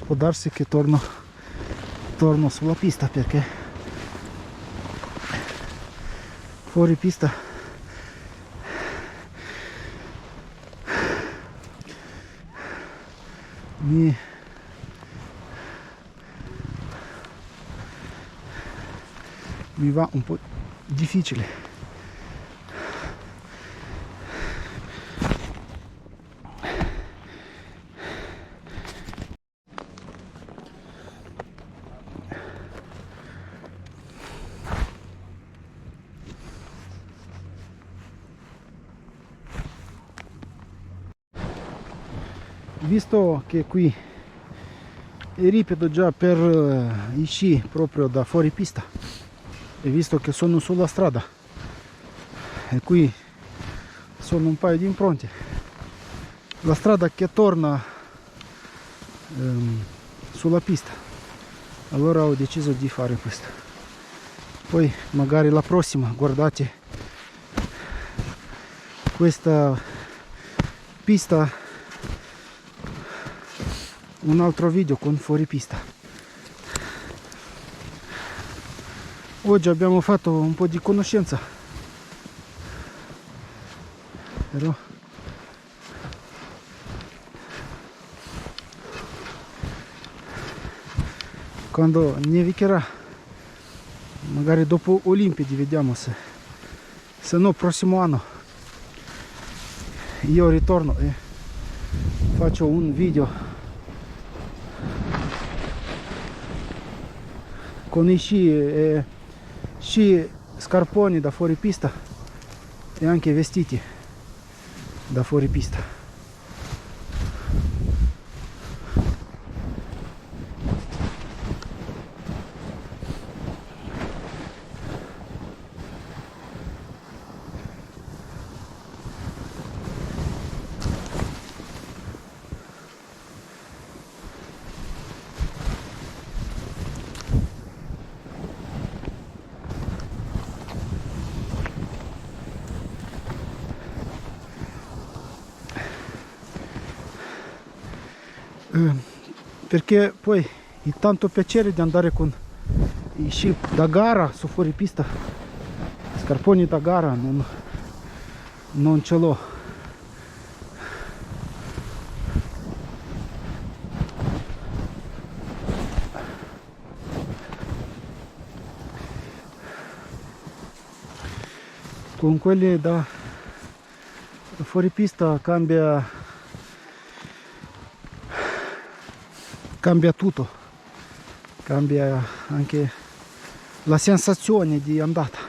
Può darsi che torno sulla pista, perché fuori pista mi va un po' difficile. Visto che qui è ripeto già per i sci proprio da fuori pista, e visto che sono sulla strada e qui sono un paio di impronte, la strada che torna sulla pista, allora ho deciso di fare questo. Poi magari la prossima, guardate questa pista, un altro video con fuori pista. Oggi abbiamo fatto un po' di conoscenza, però quando nevicherà, magari dopo Olimpiadi, vediamo se no prossimo anno io ritorno e faccio un video con i sci scarponi da fuori pista e anche vestiti da fuori pista. Perché poi il tanto piacere di andare con i sci da gara su fuori pista, scarponi da gara, non ce l'ho. Con quelli da fuori pista cambia tutto, cambia anche la sensazione di andata.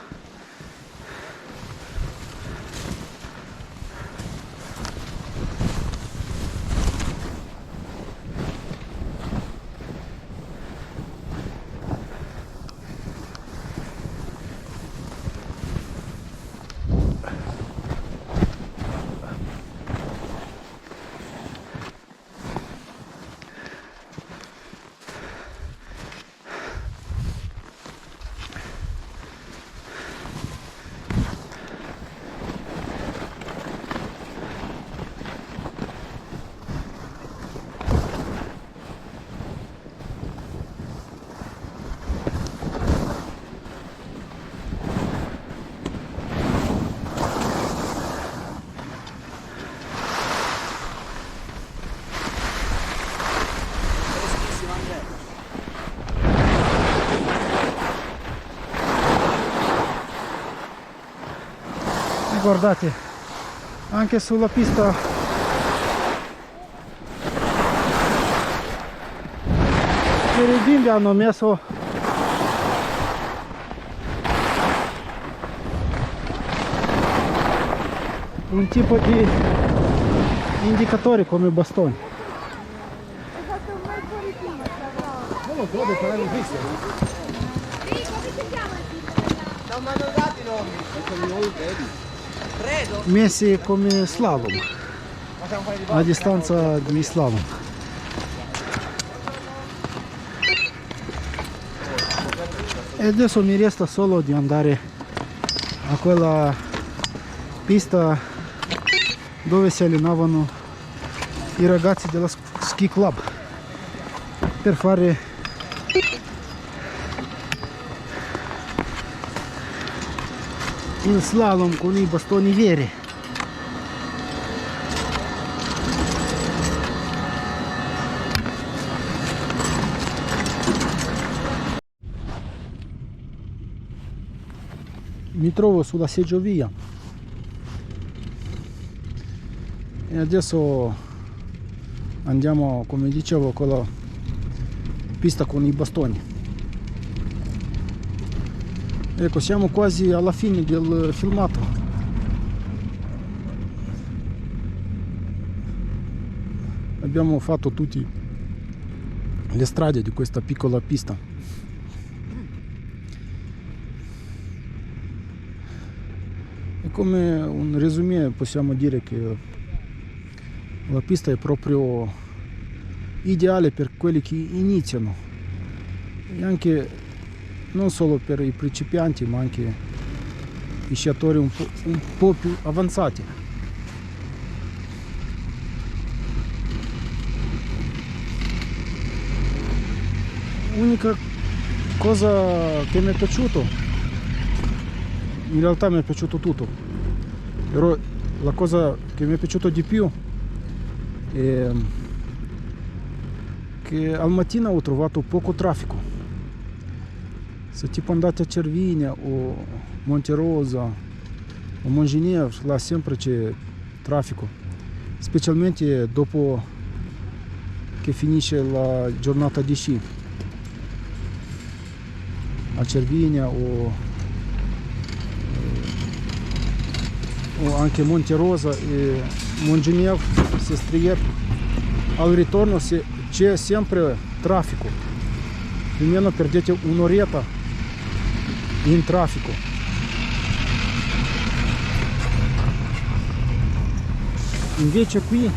Guardate, anche sulla pista per i bimbi hanno messo un tipo di indicatori come bastoni. Non lo so, per la vista. Non mi hanno dato i nomi. Sono i nomi veri. Credo. Messi come slalom, Facciamo fare di a distanza di slalom. E adesso mi resta solo di andare a quella pista dove si allenavano i ragazzi della ski club per fare il slalom con i bastoni veri. Mi trovo sulla seggiovia e adesso andiamo, come dicevo, con la pista con i bastoni. Ecco, siamo quasi alla fine del filmato. Abbiamo fatto tutte le strade di questa piccola pista. E come un resume possiamo dire che la pista è proprio ideale per quelli che iniziano, e anche non solo per i principianti ma anche i sciatori un po' più avanzati. L'unica cosa che mi è piaciuto, in realtà mi è piaciuto tutto, però la cosa che mi è piaciuto di più è che al mattino ho trovato poco traffico. Se tipo andate a Cervinia o Monte Rosa o Montgenèvre, là sempre c'è traffico, specialmente dopo che finisce la giornata di sci. A Cervinia o anche Monte Rosa e Montgenèvre, Sestriere, al ritorno c'è sempre traffico, più o meno perdete un'oretta in traffico. Invece qui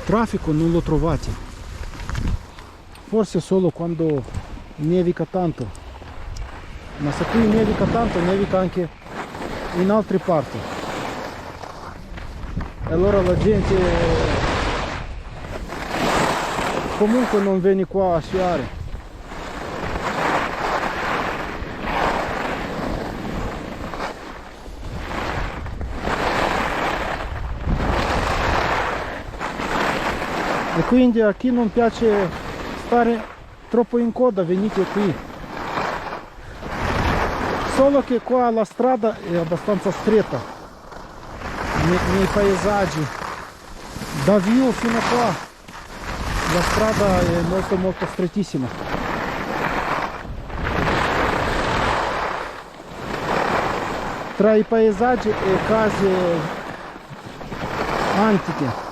traffico non lo trovate, forse solo quando nevica tanto, ma se qui nevica tanto, nevica anche in altre parti, e allora la gente comunque non viene qua a sciare. E quindi a chi non piace stare troppo in coda, venite qui. Solo che qua la strada è abbastanza stretta nei paesaggi, da View fino a qua la strada è molto strettissima. Tra i paesaggi e case antiche.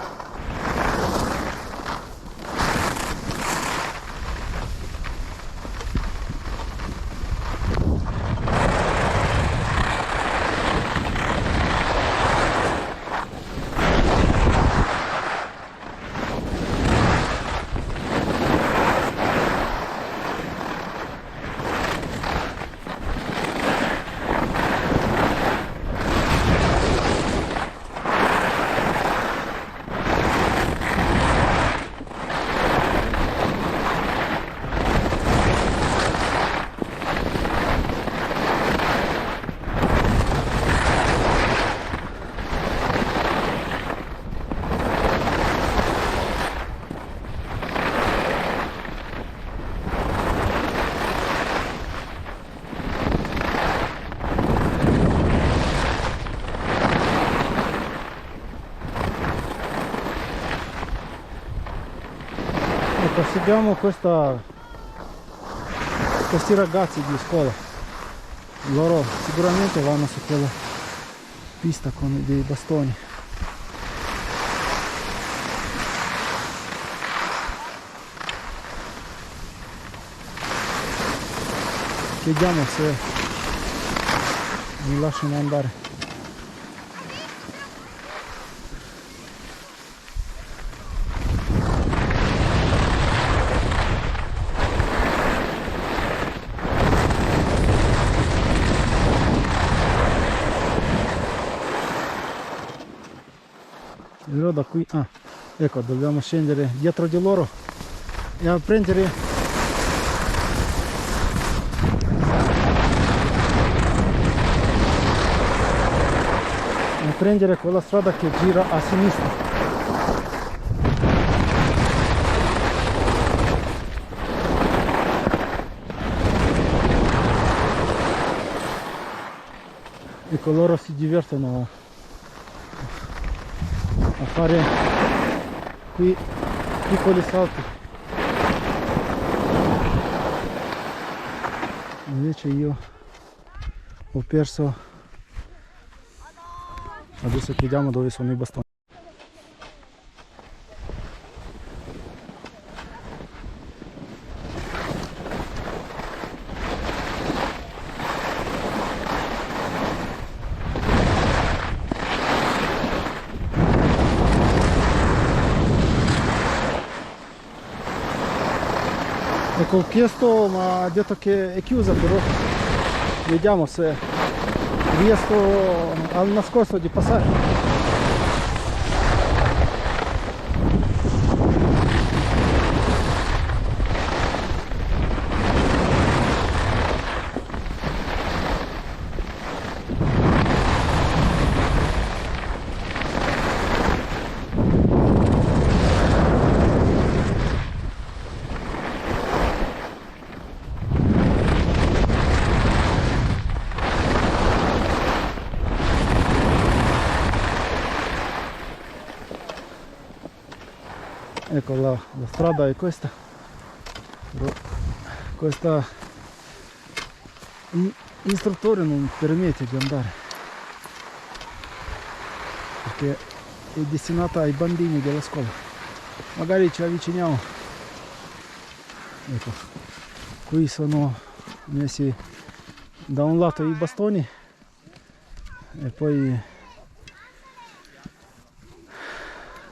Ecco, seguiamo questi ragazzi di scuola. Loro sicuramente vanno su quella pista con dei bastoni. Chiediamo se mi lasciano andare. Però da qui, ecco, dobbiamo scendere dietro di loro e a prendere quella strada che gira a sinistra. Ecco, loro si divertono a fare qui piccoli salti. Invece io ho perso. Adesso chiediamo dove sono i bastoni. Ecco, ho chiesto, ma ha detto che è chiusa, però vediamo se riesco al nascosto di passare. Ecco la strada è questa, però questa l'istruttore non permette di andare perché è destinata ai bambini della scuola. Magari ci avviciniamo. Ecco, qui sono messi da un lato i bastoni e poi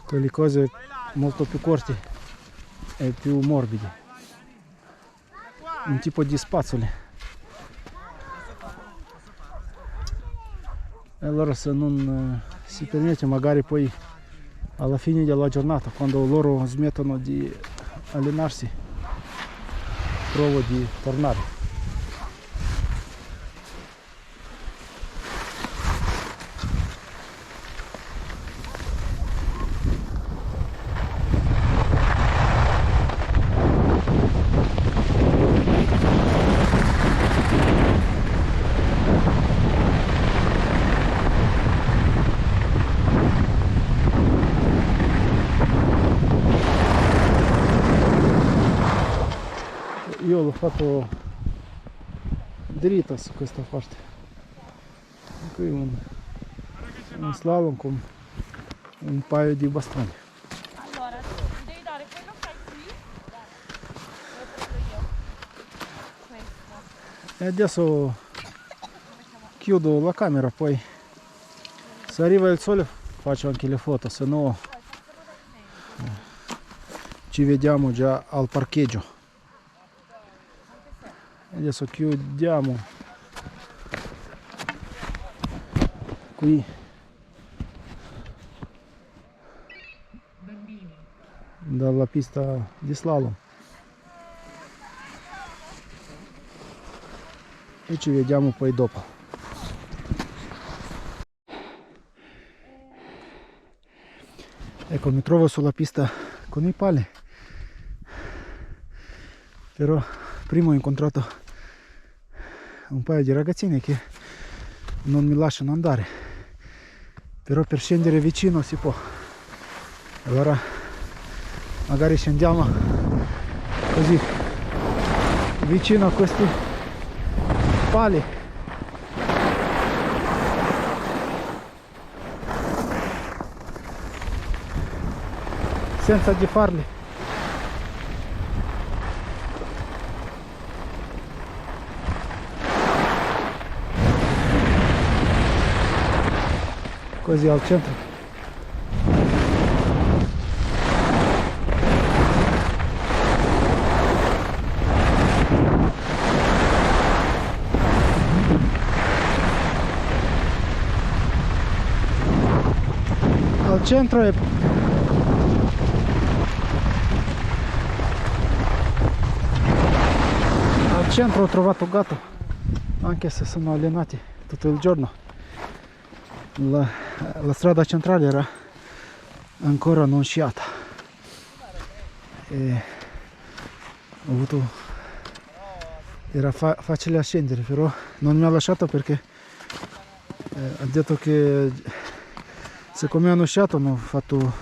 quelle cose molto più corti e più morbidi, un tipo di spazzole. E allora se non si permette, magari poi alla fine della giornata, quando loro smettono di allenarsi, provo di tornare. Io l'ho fatto dritto su questa parte. Qui un slalom con un paio di bastoni. Allora, devi dare quello che hai qui, lo prendo io. Questo. E adesso chiudo la camera, poi se arriva il sole faccio anche le foto, se no ci vediamo già al parcheggio. Adesso chiudiamo qui dalla pista di slalom e ci vediamo poi dopo. Ecco, mi trovo sulla pista con i pali, però prima ho incontrato un paio di ragazzini che non mi lasciano andare, però per scendere vicino si può. Allora magari scendiamo così vicino a questi pali. Senza di farli. Così al centro. Al centro è al centro ho trovato gatto, anche se sono allenati tutto il giorno. La strada centrale era ancora non sciata e ho avuto, era facile a scendere, però non mi ha lasciato perché ha detto che siccome hanno sciato hanno fatto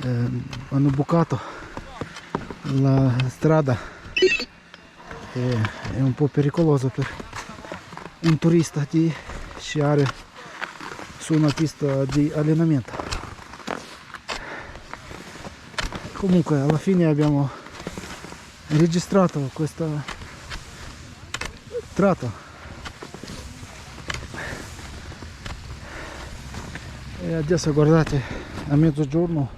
hanno bucato la strada e è un po' pericoloso per un turista di sciare su una pista di allenamento. Comunque alla fine abbiamo registrato questa tratta e adesso guardate a mezzogiorno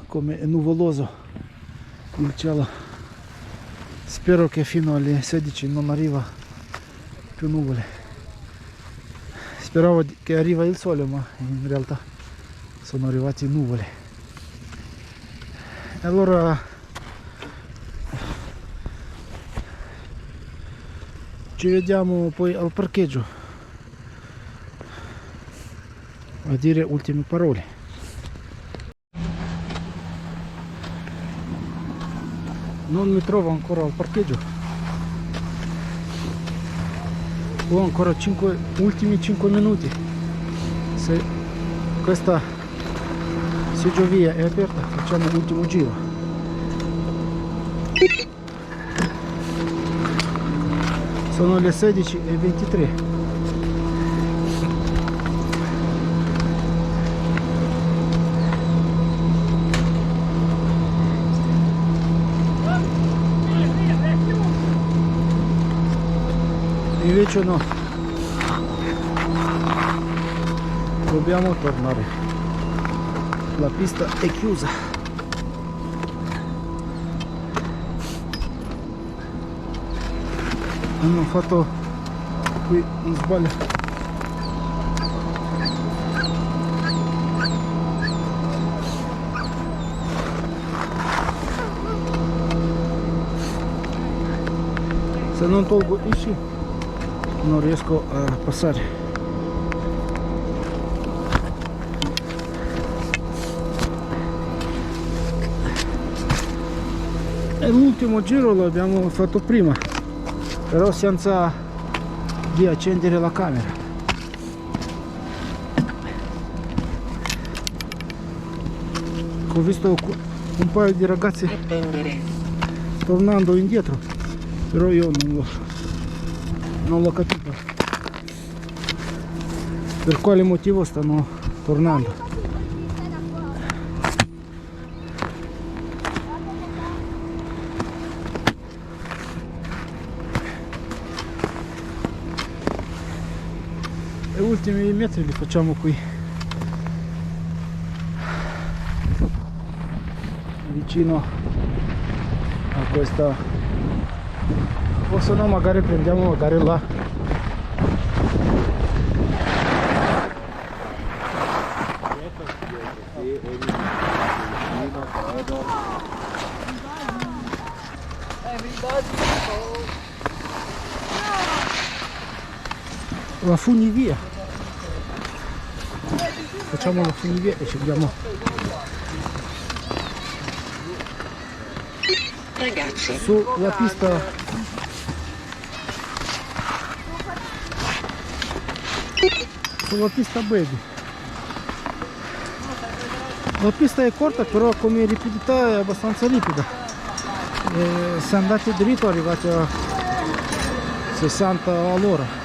come è nuvoloso il cielo. Spero che fino alle 16 non arriva più nuvole. Speravo che arriva il sole, ma in realtà sono arrivati nuvole. Allora ci vediamo poi al parcheggio a dire ultime parole. Non mi trovo ancora al parcheggio. Ho ancora ultimi 5 minuti. Se questa seggiovia è aperta, facciamo l'ultimo giro. Sono le 16:23. Invece no, dobbiamo tornare, la pista è chiusa. Hanno fatto qui un sbaglio. Se non tolgo i sci non riesco a passare. E l'ultimo giro lo abbiamo fatto prima, però senza di accendere la camera. Ho visto un paio di ragazzi tornando indietro, però io non l'ho capito per quale motivo stanno tornando. E ultimi metri li facciamo qui vicino a questa, o se no magari prendiamo magari là. La funivia, facciamo la funivia e scendiamo. Ragazzi, Sulla pista baby. La pista è corta, però come rapidità è abbastanza ripida. E se andate dritto arrivate a 60 all'ora.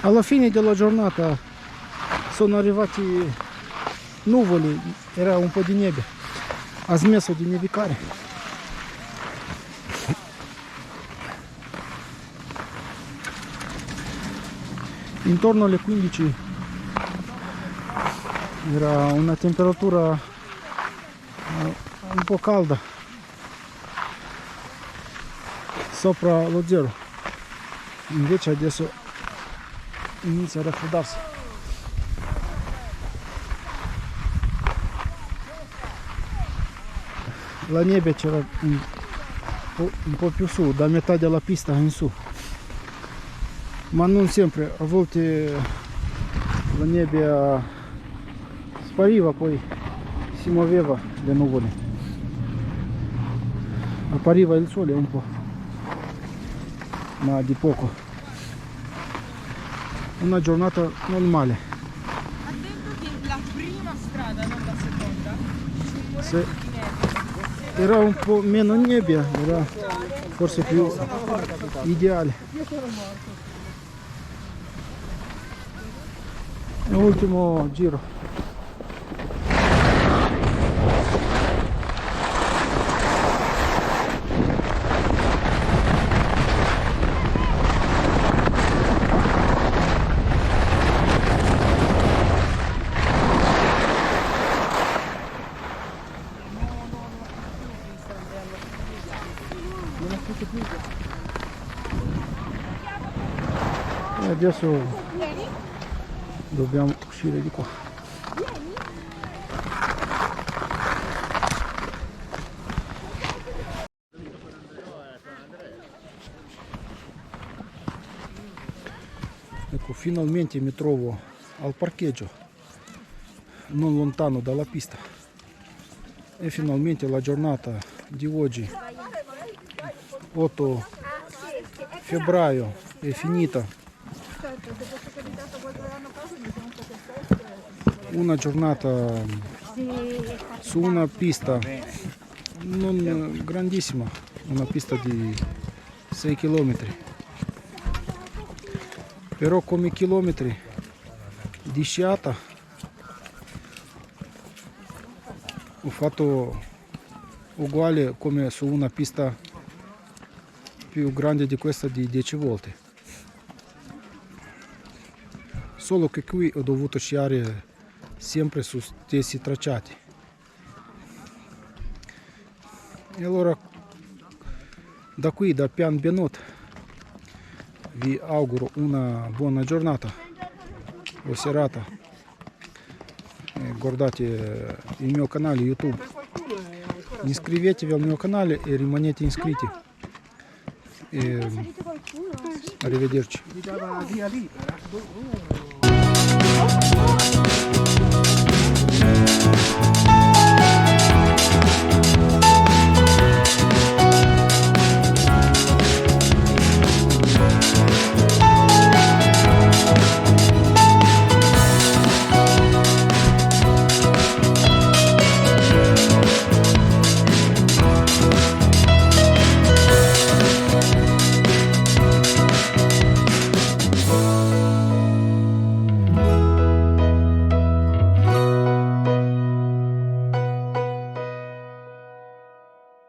Alla fine della giornata sono arrivati nuvoli, era un po' di neve, ha smesso di nevicare. Intorno alle 15 era una temperatura un po' calda, sopra lo zero, invece adesso inizia a raffreddarsi. La neve c'era un po' più su, da metà della pista in su, ma non sempre, a volte la neve spariva, poi si muoveva le nuvole, appariva il sole un po', ma di poco. Una giornata normale. Ha detto che la prima strada, non la seconda, Se era un po' meno nebbia, era forse più ideale. E ultimo giro. E adesso dobbiamo uscire di qua. Ecco, finalmente mi trovo al parcheggio, non lontano dalla pista. E finalmente la giornata di oggi, 8 febbraio, è finita. Una giornata su una pista non grandissima, una pista di 6 km, però come chilometri di sciata ho fatto uguale come su una pista più grande di questa di 10 volte, solo che qui ho dovuto sciare sempre su stessi tracciati. E allora da qui, da Pian Benot, vi auguro una buona giornata o serata. Guardate il mio canale YouTube, iscrivetevi al mio canale e rimanete iscritti. E arrivederci. Gli dava la via libera.